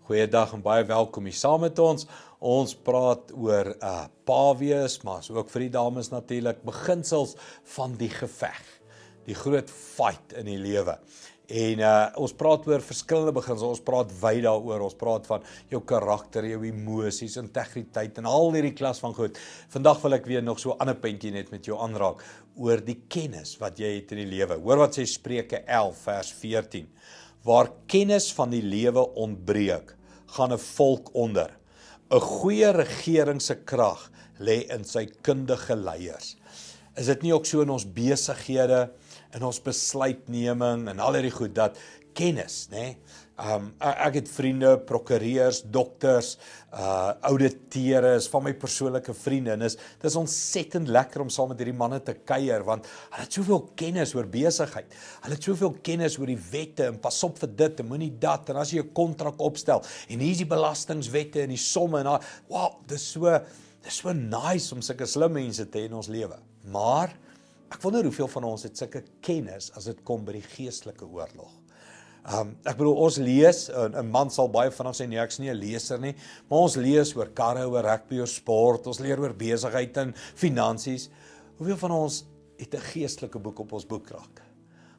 Goeiedag en baie welkom hier saam met ons. Ons praat oor pawees, maar so ook vir die dames natuurlik, beginsels van die geveg, die groot fight in die lewe. En ons praat oor verskillende beginsels, ons praat wyd daaroor, ons praat van jou karakter, jou emosies, integriteit en al hierdie klas van goed. Vandag wil ek weer nog so 'n ander puntjie net met jou aanraak oor die kennis wat jy het in die lewe. Hoor wat sê Spreuke 11 vers 14. Waar kennis van die lewe ontbreek, gaan 'n volk onder. 'n Goeie regering se krag lê in sy kundige leiers. Is dit nie ook so in ons besighede, in ons besluitneming en al hierdie goed dat kennis, né? Ek het vriende, prokureurs, dokters, ouditeure, is van my persoonlike vriende en dis ontsettend lekker om saam met hierdie manne te kuier want hulle het soveel kennis oor besigheid. Hulle het soveel kennis oor die wette en pas op vir dit en moenie dat en as jy 'n kontrak opstel en hier is die belastingwette en die somme en wow, dis so nice om sulke slim mense te hê in ons lewe. Maar ek wonder hoeveel van ons het sulke kennis as dit kom by die geestelike oorlog. Ek bedoel, ons lees, 'n man sal baie vinnig sê, nee, ek is nie 'n leser nie, maar ons lees oor karre, oor rugby, oor sport, ons leer oor besigheid en finansies. Hoeveel van ons het 'n geestelike boek op ons boekrak?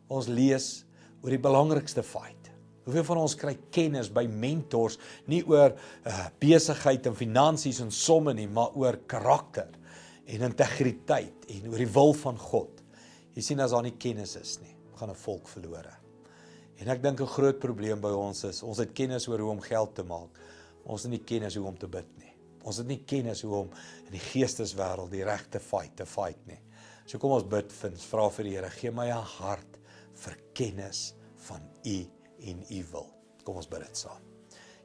Ons lees oor die belangrikste feit. Hoeveel van ons kry kennis by mentors, nie oor besigheid en finansies en somme nie, maar oor karakter en integriteit en oor die wil van God. Jy sien, as daar nie kennis is nie, gaan 'n volk verlore. En ek dink 'n groot probleem by ons is, ons het kennis oor hoe om geld te maak, maar ons het nie kennis hoe om te bid nie. Ons het nie kennis hoe om in die geesteswêreld die regte fight te fight nie. So kom ons bid, vra vir die Here, gee my 'n hart vir kennis van U en U wil. Kom ons bid dit saam.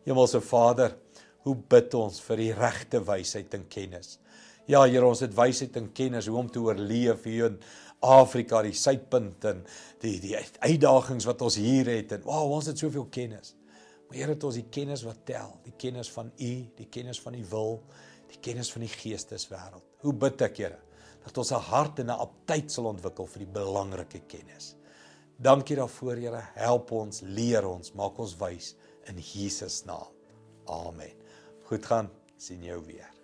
Hemelse Vader, hoe bid ons vir die regte wysheid en kennis? Ja, Here, ons het wysheid en kennis hoe om te oorleef hier in Afrika, die suidpunt en die uitdagings wat ons hier het en wow, ons het soveel kennis. Maar Here, het ons die kennis wat tel, die kennis van U, die kennis van U wil, die kennis van die geesteswêreld. Hoe bid ek, Here, dat ons 'n hart en 'n aptyt sal ontwikkel vir die belangrike kennis. Dankie daarvoor, Here. Help ons, leer ons, maak ons wys in Jesus naam. Amen. Goed gaan, sien jou weer.